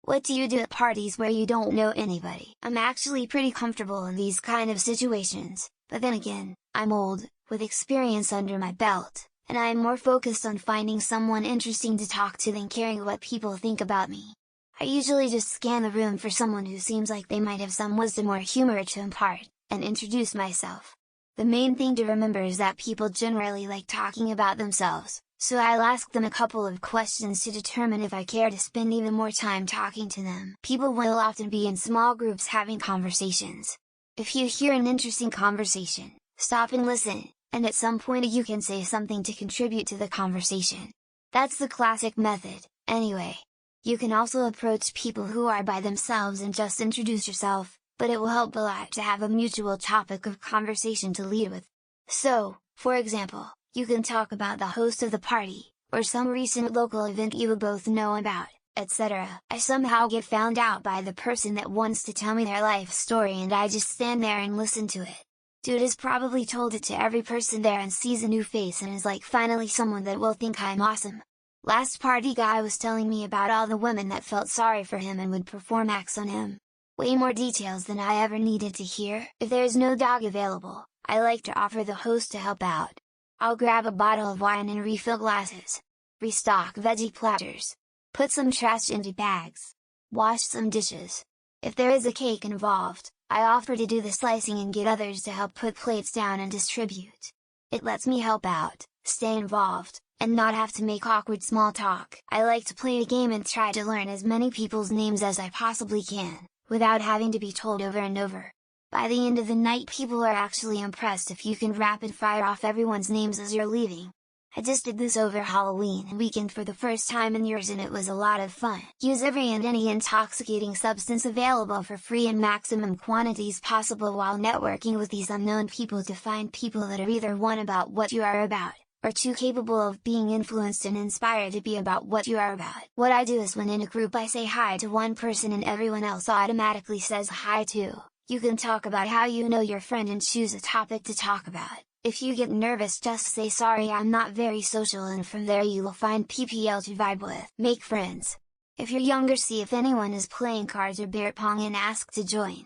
What do you do at parties where you don't know anybody? I'm actually pretty comfortable in these kind of situations, but then again, I'm old, with experience under my belt, and I am more focused on finding someone interesting to talk to than caring what people think about me. I usually just scan the room for someone who seems like they might have some wisdom or humor to impart, and introduce myself. The main thing to remember is that people generally like talking about themselves, so I'll ask them a couple of questions to determine if I care to spend even more time talking to them. People will often be in small groups having conversations. If you hear an interesting conversation, stop and listen, and at some point you can say something to contribute to the conversation. That's the classic method, anyway. You can also approach people who are by themselves and just introduce yourself, but it will help a lot to have a mutual topic of conversation to lead with. So, for example, you can talk about the host of the party, or some recent local event you both know about, etc. I somehow get found out by the person that wants to tell me their life story and I just stand there and listen to it. Dude has probably told it to every person there and sees a new face and is like finally someone that will think I'm awesome. Last party guy was telling me about all the women that felt sorry for him and would perform acts on him. Way more details than I ever needed to hear. If there is no dog available, I like to offer the host to help out. I'll grab a bottle of wine and refill glasses. Restock veggie platters. Put some trash into bags. Wash some dishes. If there is a cake involved, I offer to do the slicing and get others to help put plates down and distribute. It lets me help out, stay involved, and not have to make awkward small talk. I like to play a game and try to learn as many people's names as I possibly can, without having to be told over and over. By the end of the night people are actually impressed if you can rapid fire off everyone's names as you're leaving. I just did this over Halloween weekend for the first time in years and it was a lot of fun. Use every and any intoxicating substance available for free in maximum quantities possible while networking with these unknown people to find people that are either one about what you are about, or two capable of being influenced and inspired to be about what you are about. What I do is when in a group I say hi to one person and everyone else automatically says hi too. You can talk about how you know your friend and choose a topic to talk about. If you get nervous just say sorry I'm not very social and from there you will find PPL to vibe with. Make friends. If you're younger see if anyone is playing cards or beer pong and ask to join.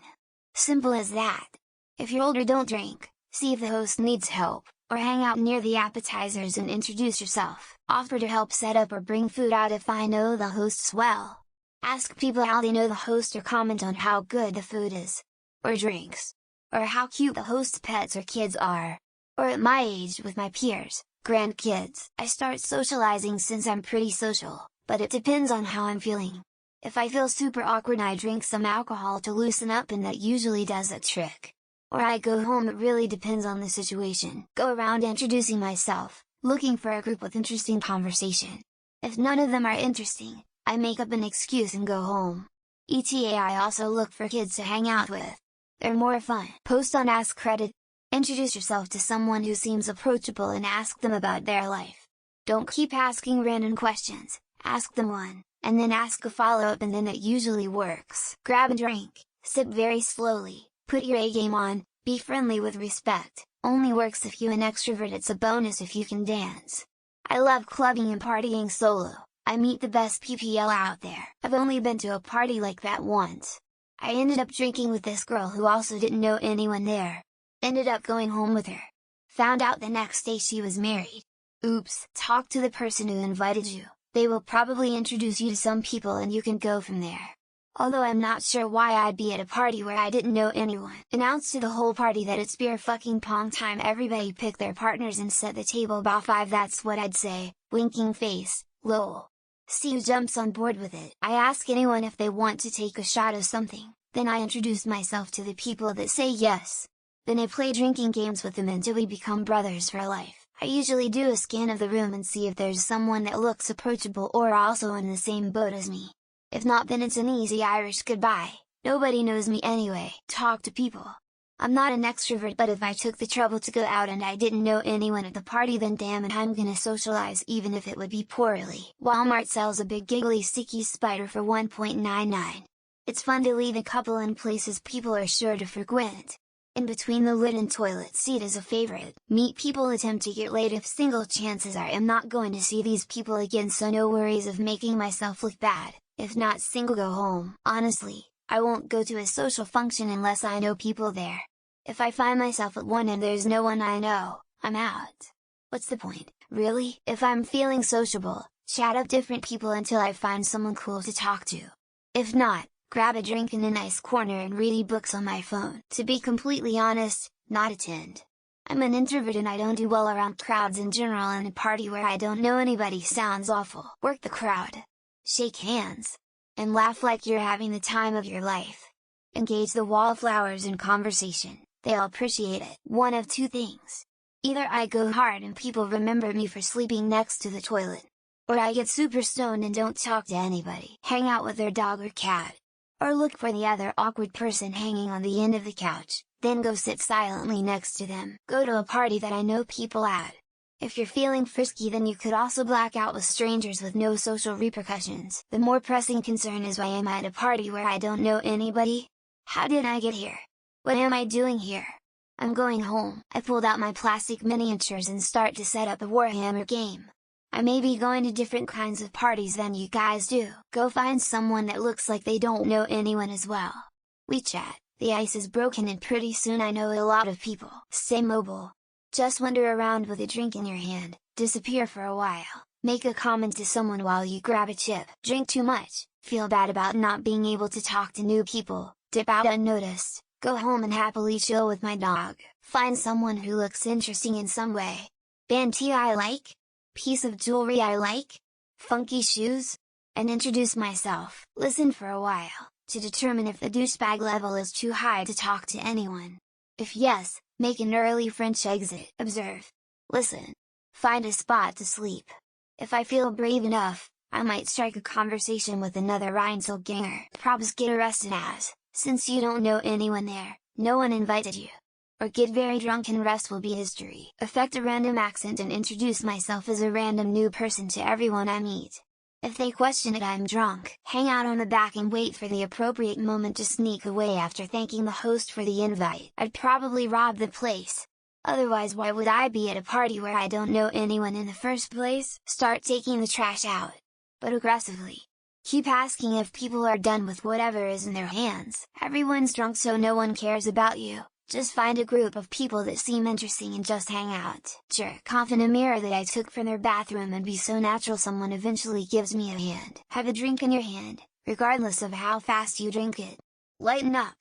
Simple as that. If you're older don't drink, see if the host needs help, or hang out near the appetizers and introduce yourself. Offer to help set up or bring food out if I know the hosts well. Ask people how they know the host or comment on how good the food is. Or drinks. Or how cute the host's pets or kids are. Or at my age with my peers, grandkids. I start socializing since I'm pretty social, but it depends on how I'm feeling. If I feel super awkward I drink some alcohol to loosen up and that usually does a trick. Or I go home, it really depends on the situation. Go around introducing myself, looking for a group with interesting conversation. If none of them are interesting, I make up an excuse and go home. I also look for kids to hang out with. They're more fun. Post on Ask Reddit. Introduce yourself to someone who seems approachable and ask them about their life. Don't keep asking random questions, ask them one, and then ask a follow-up and then it usually works. Grab a drink, sip very slowly, put your A game on, be friendly with respect, only works if you're an extrovert, it's a bonus if you can dance. I love clubbing and partying solo, I meet the best PPL out there. I've only been to a party like that once. I ended up drinking with this girl who also didn't know anyone there. Ended up going home with her. Found out the next day she was married. Oops. Talk to the person who invited you, they will probably introduce you to some people and you can go from there. Although I'm not sure why I'd be at a party where I didn't know anyone. Announce to the whole party that it's beer fucking pong time, everybody pick their partners and set the table by 5, that's what I'd say, winking face, lol. See who jumps on board with it. I ask anyone if they want to take a shot of something, then I introduce myself to the people that say yes. Then I play drinking games with them until we become brothers for life. I usually do a scan of the room and see if there's someone that looks approachable or also in the same boat as me. If not then it's an easy Irish goodbye, nobody knows me anyway. Talk to people. I'm not an extrovert but if I took the trouble to go out and I didn't know anyone at the party then damn it I'm gonna socialize even if it would be poorly. Walmart sells a big giggly sticky spider for $1.99. It's fun to leave a couple in places people are sure to frequent. In between the lid and toilet seat is a favorite. Meet people, attempt to get laid if single, chances are I'm not going to see these people again so no worries of making myself look bad. If not single, go home. Honestly, I won't go to a social function unless I know people there. If I find myself at one and there's no one I know, I'm out. What's the point, really? If I'm feeling sociable, chat up different people until I find someone cool to talk to. If not, grab a drink in a nice corner and read ebooks on my phone. To be completely honest, not attend. I'm an introvert and I don't do well around crowds in general, and a party where I don't know anybody sounds awful. Work the crowd. Shake hands. And laugh like you're having the time of your life. Engage the wallflowers in conversation, they'll appreciate it. One of two things. Either I go hard and people remember me for sleeping next to the toilet. Or I get super stoned and don't talk to anybody. Hang out with their dog or cat. Or look for the other awkward person hanging on the end of the couch, then go sit silently next to them. Go to a party that I know people at. If you're feeling frisky, then you could also black out with strangers with no social repercussions. The more pressing concern is, why am I at a party where I don't know anybody? How did I get here? What am I doing here? I'm going home. I pulled out my plastic miniatures and start to set up a Warhammer game. I may be going to different kinds of parties than you guys do. Go find someone that looks like they don't know anyone as well. We chat, the ice is broken and pretty soon I know a lot of people. Stay mobile. Just wander around with a drink in your hand, disappear for a while, make a comment to someone while you grab a chip. Drink too much, feel bad about not being able to talk to new people, dip out unnoticed, go home and happily chill with my dog. Find someone who looks interesting in some way. Band tea I like? Piece of jewelry I like? Funky shoes? And introduce myself. Listen for a while, to determine if the douchebag level is too high to talk to anyone. If yes, make an early French exit. Observe. Listen. Find a spot to sleep. If I feel brave enough, I might strike a conversation with another Einzelgänger. Probs get arrested as, since you don't know anyone there, no one invited you. Or get very drunk and rest will be history. Affect a random accent and introduce myself as a random new person to everyone I meet. If they question it, I'm drunk. Hang out on the back and wait for the appropriate moment to sneak away after thanking the host for the invite. I'd probably rob the place. Otherwise, why would I be at a party where I don't know anyone in the first place? Start taking the trash out. But aggressively. Keep asking if people are done with whatever is in their hands. Everyone's drunk, so no one cares about you. Just find a group of people that seem interesting and just hang out. Jerk off in a mirror that I took from their bathroom and be so natural someone eventually gives me a hand. Have a drink in your hand, regardless of how fast you drink it. Lighten up!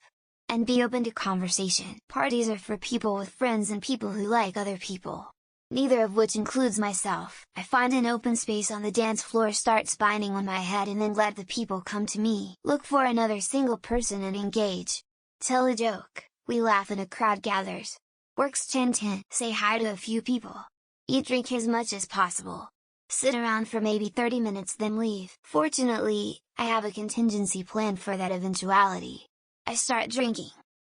And be open to conversation. Parties are for people with friends and people who like other people. Neither of which includes myself. I find an open space on the dance floor, start spinning on my head and then let the people come to me. Look for another single person and engage. Tell a joke. We laugh and a crowd gathers. Works 10-10. Say hi to a few people. Eat drink as much as possible. Sit around for maybe 30 minutes then leave. Fortunately, I have a contingency plan for that eventuality. I start drinking.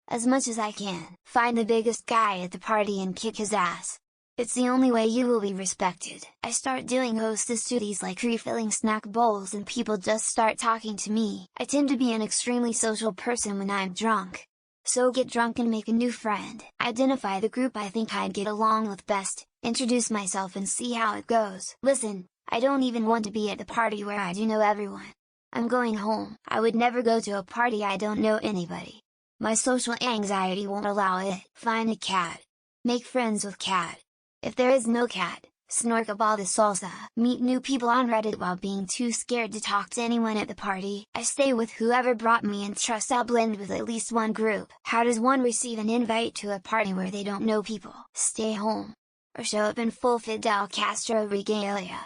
As much as I can. Find the biggest guy at the party and kick his ass. It's the only way you will be respected. I start doing hostess duties like refilling snack bowls and people just start talking to me. I tend to be an extremely social person when I'm drunk. So get drunk and make a new friend. Identify the group I think I'd get along with best, introduce myself and see how it goes. Listen, I don't even want to be at the party where I do know everyone. I'm going home. I would never go to a party I don't know anybody. My social anxiety won't allow it. Find a cat. Make friends with cat. If there is no cat, snork a ball de salsa. Meet new people on Reddit while being too scared to talk to anyone at the party. I stay with whoever brought me and trust I'll blend with at least one group. How does one receive an invite to a party where they don't know people? Stay home. Or show up in full Fidel Castro regalia.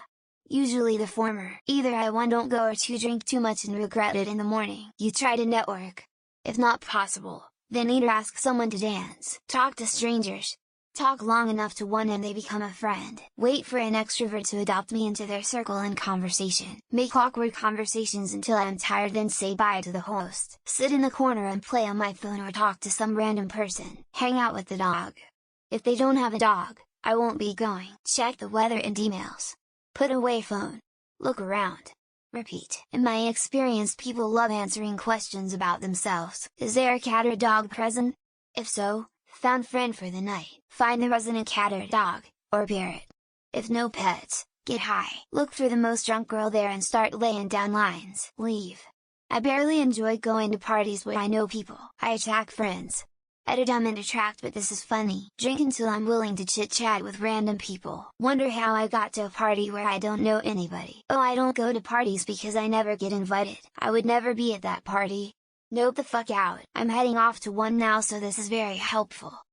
Usually the former. Either I 1 don't go or 2 drink too much and regret it in the morning. You try to network. If not possible, then either ask someone to dance. Talk to strangers. Talk long enough to 1 and they become a friend. Wait for an extrovert to adopt me into their circle in conversation. Make awkward conversations until I am tired, then say bye to the host. Sit in the corner and play on my phone or talk to some random person. Hang out with the dog. If they don't have a dog, I won't be going. Check the weather and emails. Put away phone. Look around. Repeat. In my experience, people love answering questions about themselves. Is there a cat or dog present? If so, found friend for the night. Find the resident cat or dog, or parrot. If no pets, Get high. Look for the most drunk girl there and start laying down lines. Leave. I barely enjoy going to parties where I know people. I attack friends. Edit I'm and attract, but this is funny. Drink until I'm willing to chit chat with random people. Wonder how I got to a party where I don't know anybody. Oh, I don't go to parties because I never get invited. I would never be at that party. Nope the fuck out. I'm heading off to one now, so this is very helpful.